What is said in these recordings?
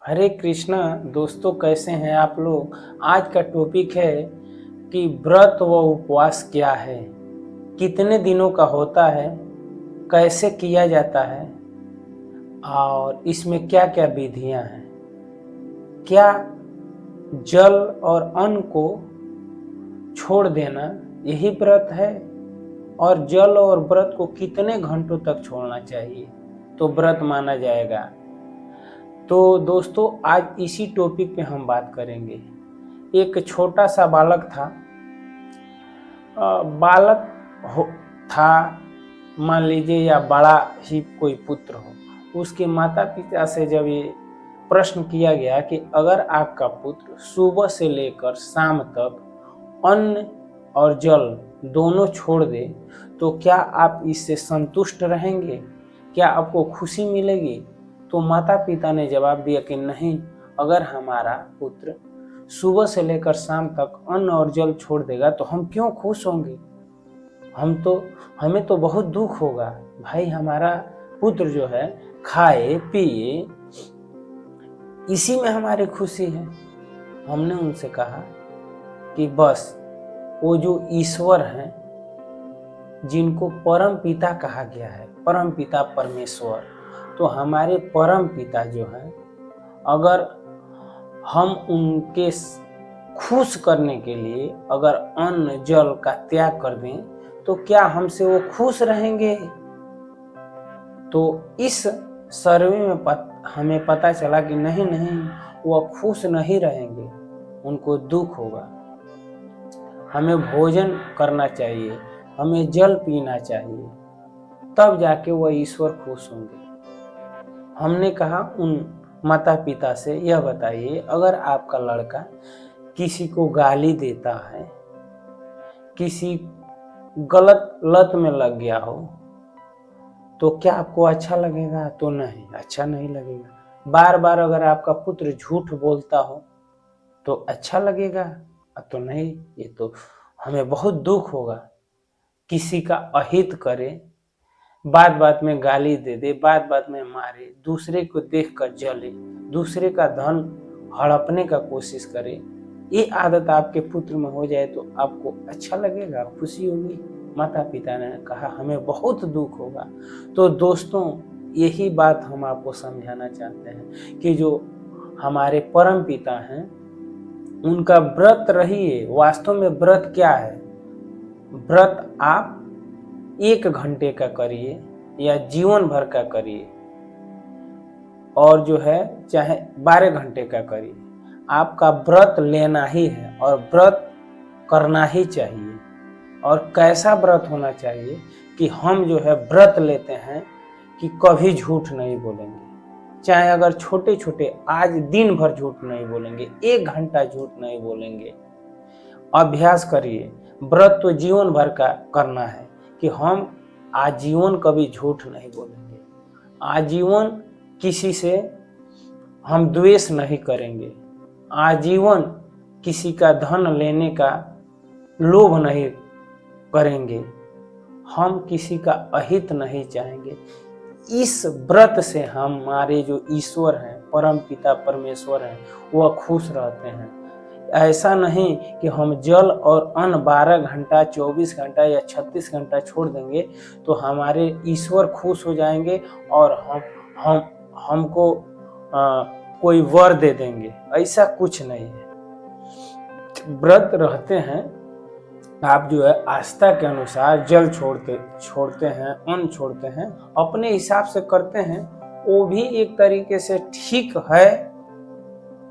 हरे कृष्णा। दोस्तों, कैसे हैं आप लोग। आज का टॉपिक है कि व्रत व उपवास क्या है, कितने दिनों का होता है, कैसे किया जाता है और इसमें क्या क्या विधियां हैं। क्या जल और अन्न को छोड़ देना यही व्रत है, और जल और व्रत को कितने घंटों तक छोड़ना चाहिए तो व्रत माना जाएगा। तो दोस्तों, आज इसी टॉपिक पे हम बात करेंगे। एक छोटा सा बालक था। था, मान लीजिए, या बड़ा ही कोई पुत्र हो। उसके माता पिता से जब ये प्रश्न किया गया कि अगर आपका पुत्र सुबह से लेकर शाम तक अन्न और जल दोनों छोड़ दे तो क्या आप इससे संतुष्ट रहेंगे, क्या आपको खुशी मिलेगी। तो माता पिता ने जवाब दिया कि नहीं, अगर हमारा पुत्र सुबह से लेकर शाम तक अन्न और जल छोड़ देगा तो हम क्यों खुश होंगे। हमें तो बहुत दुख होगा। भाई, हमारा पुत्र जो है खाए पिए, इसी में हमारी खुशी है। हमने उनसे कहा कि बस वो जो ईश्वर हैं, जिनको परम पिता कहा गया है, परम पिता परमेश्वर, तो हमारे परम पिता जो हैं, अगर हम उनके खुश करने के लिए अगर अन्न जल का त्याग कर दें तो क्या हमसे वो खुश रहेंगे। तो इस सर्वे में हमें पता चला कि नहीं, वो खुश नहीं रहेंगे, उनको दुख होगा। हमें भोजन करना चाहिए, हमें जल पीना चाहिए, तब जाके वह ईश्वर खुश होंगे। हमने कहा उन माता पिता से, यह बताइए, अगर आपका लड़का किसी को गाली देता है, किसी गलत लत में लग गया हो, तो क्या आपको अच्छा लगेगा। तो नहीं, अच्छा नहीं लगेगा। बार बार अगर आपका पुत्र झूठ बोलता हो तो अच्छा लगेगा। तो नहीं, ये तो हमें बहुत दुख होगा। किसी का अहित करे, बात बात में गाली दे दे, बात बात में मारे, दूसरे को देख कर जले, दूसरे का धन हड़पने का कोशिश करे, ये आदत आपके पुत्र में हो जाए तो आपको अच्छा लगेगा, खुशी होगी। माता पिता ने कहा हमें बहुत दुख होगा। तो दोस्तों, यही बात हम आपको समझाना चाहते हैं कि जो हमारे परम पिता हैं, उनका व्रत रहिए। वास्तव में व्रत क्या है। व्रत आप 1 घंटे का करिए या जीवन भर का करिए, और जो है चाहे 12 घंटे का करिए, आपका व्रत लेना ही है और व्रत करना ही चाहिए। और कैसा व्रत होना चाहिए कि हम जो है व्रत लेते हैं कि कभी झूठ नहीं बोलेंगे। चाहे अगर छोटे छोटे, आज दिन भर झूठ नहीं बोलेंगे, 1 घंटा झूठ नहीं बोलेंगे। अभ्यास करिए। व्रत तो जीवन भर का करना है कि हम आजीवन कभी झूठ नहीं बोलेंगे, आजीवन किसी से हम द्वेष नहीं करेंगे, आजीवन किसी का धन लेने का लोभ नहीं करेंगे, हम किसी का अहित नहीं चाहेंगे। इस व्रत से हमारे जो ईश्वर हैं, परम पिता परमेश्वर हैं, वह खुश रहते हैं। ऐसा नहीं कि हम जल और अन्न 12 घंटा, 24 घंटा या 36 घंटा छोड़ देंगे तो हमारे ईश्वर खुश हो जाएंगे और हमको कोई वर दे देंगे। ऐसा कुछ नहीं है। व्रत रहते हैं, आप जो है आस्था के अनुसार जल छोड़ते हैं, अन्न छोड़ते हैं, अपने हिसाब से करते हैं, वो भी एक तरीके से ठीक है,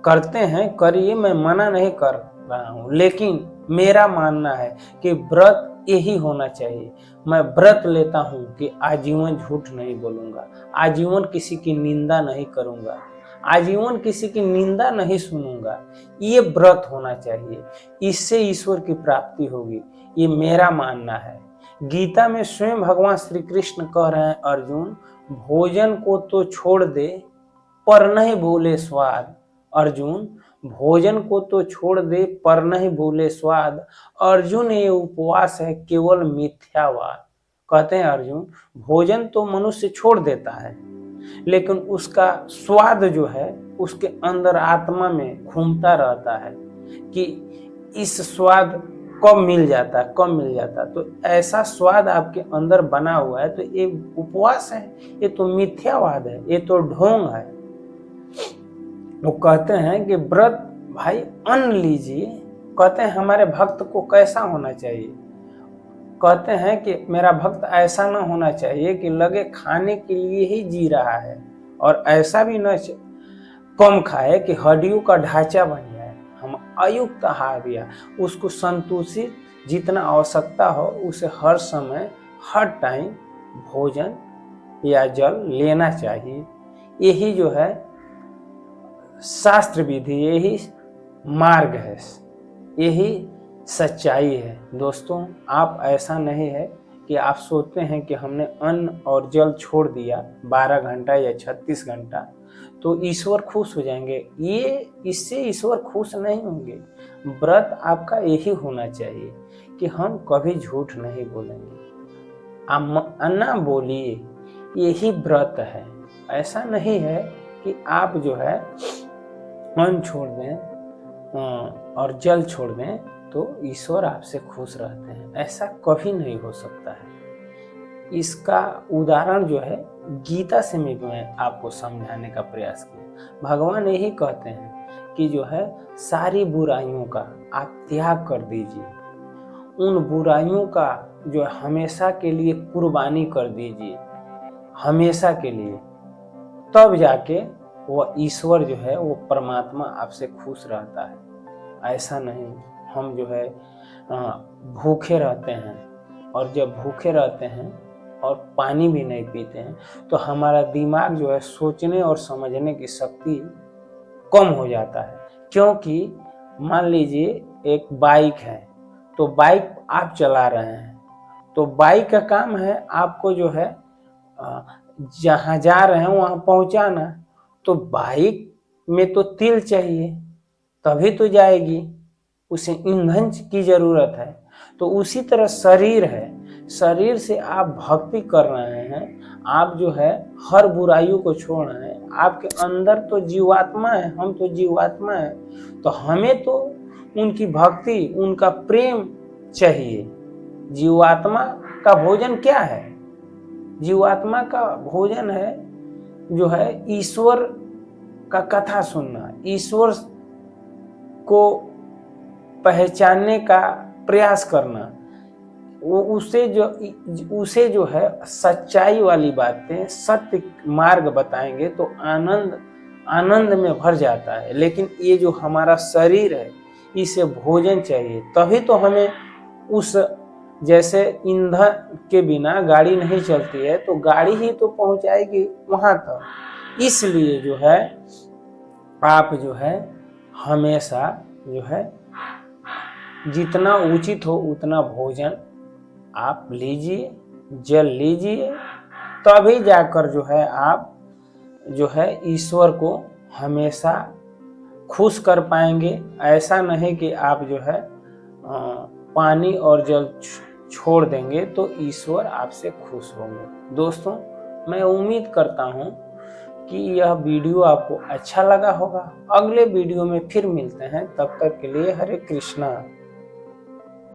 करते हैं, करिए, मैं मना नहीं कर रहा हूँ। लेकिन मेरा मानना है कि व्रत यही होना चाहिए। मैं व्रत लेता हूँ कि आजीवन झूठ नहीं बोलूंगा, आजीवन किसी की निंदा नहीं करूंगा, आजीवन किसी की निंदा नहीं सुनूंगा। ये व्रत होना चाहिए, इससे ईश्वर की प्राप्ति होगी, ये मेरा मानना है। गीता में स्वयं भगवान श्री कृष्ण कह रहे हैं, अर्जुन भोजन को तो छोड़ दे पर नहीं भूले स्वाद। अर्जुन भोजन को तो छोड़ दे पर नहीं भूले स्वाद। अर्जुन ये उपवास है केवल मिथ्यावाद। कहते हैं अर्जुन, भोजन तो मनुष्य छोड़ देता है, लेकिन उसका स्वाद जो है उसके अंदर आत्मा में घूमता रहता है कि इस स्वाद कब मिल जाता, कब मिल जाता। तो ऐसा स्वाद आपके अंदर बना हुआ है, तो ये उपवास है, ये तो मिथ्यावाद है, ये तो ढोंग है। वो कहते हैं कि व्रत भाई अन्न लीजिए। कहते हैं हमारे भक्त को कैसा होना चाहिए, कहते हैं कि मेरा भक्त ऐसा ना होना चाहिए कि लगे खाने के लिए ही जी रहा है, और ऐसा भी न कम खाए कि हड्डियों का ढांचा बन जाए। हम अयुक्त आहार दिया, उसको संतुलित जितना आवश्यकता हो उसे हर समय हर टाइम भोजन या जल लेना चाहिए। यही जो है शास्त्र विधि, यही मार्ग है, यही सच्चाई है। दोस्तों, आप ऐसा नहीं है कि आप सोचते हैं कि हमने अन्न और जल छोड़ दिया 12 घंटा या 36 घंटा तो ईश्वर खुश हो जाएंगे। ये इससे ईश्वर खुश नहीं होंगे। व्रत आपका यही होना चाहिए कि हम कभी झूठ नहीं बोलेंगे, आप ना बोलिए, यही व्रत है। ऐसा नहीं है कि आप जो है अन्न छोड़ दें और जल छोड़ दें तो ईश्वर आपसे खुश रहते हैं, ऐसा कभी नहीं हो सकता है। इसका उदाहरण जो है गीता से मैं आपको समझाने का प्रयास किया। भगवान यही कहते हैं कि जो है सारी बुराइयों का आप त्याग कर दीजिए, उन बुराइयों का जो हमेशा के लिए कुर्बानी कर दीजिए, हमेशा के लिए, तब जाके वो ईश्वर जो है वो परमात्मा आपसे खुश रहता है। ऐसा नहीं हम जो है भूखे रहते हैं, और जब भूखे रहते हैं और पानी भी नहीं पीते हैं तो हमारा दिमाग जो है सोचने और समझने की शक्ति कम हो जाता है। क्योंकि मान लीजिए एक बाइक है, तो बाइक आप चला रहे हैं, तो बाइक का काम है आपको जो है जहाँ जा रहे हैं वहाँ पहुँचाना। तो बाइक में तो तेल चाहिए तभी तो जाएगी, उसे ईंधन की जरूरत है। तो उसी तरह शरीर है, शरीर से आप भक्ति कर रहे हैं, आप जो है हर बुराइयों को छोड़ रहे हैं। आपके अंदर तो जीवात्मा है, हम तो जीवात्मा है, तो हमें तो उनकी भक्ति, उनका प्रेम चाहिए। जीवात्मा का भोजन क्या है? जीवात्मा का भोजन है जो है ईश्वर का कथा सुनना, ईश्वर को पहचानने का प्रयास करना। वो उसे जो है सच्चाई वाली बातें, सत्य मार्ग बताएंगे तो आनंद में भर जाता है। लेकिन ये जो हमारा शरीर है, इसे भोजन चाहिए, तभी तो हमें उस, जैसे ईंधन के बिना गाड़ी नहीं चलती है, तो गाड़ी ही तो पहुंचाएगी वहां तक। इसलिए जो है आप जो है हमेशा जो है जितना उचित हो उतना भोजन आप लीजिए, जल लीजिए, तभी जाकर जो है आप जो है ईश्वर को हमेशा खुश कर पाएंगे। ऐसा नहीं कि आप जो है पानी और जल छोड़ देंगे तो ईश्वर आपसे खुश होंगे। दोस्तों, मैं उम्मीद करता हूँ कि यह वीडियो आपको अच्छा लगा होगा। अगले वीडियो में फिर मिलते हैं, तब तक के लिए हरे कृष्णा।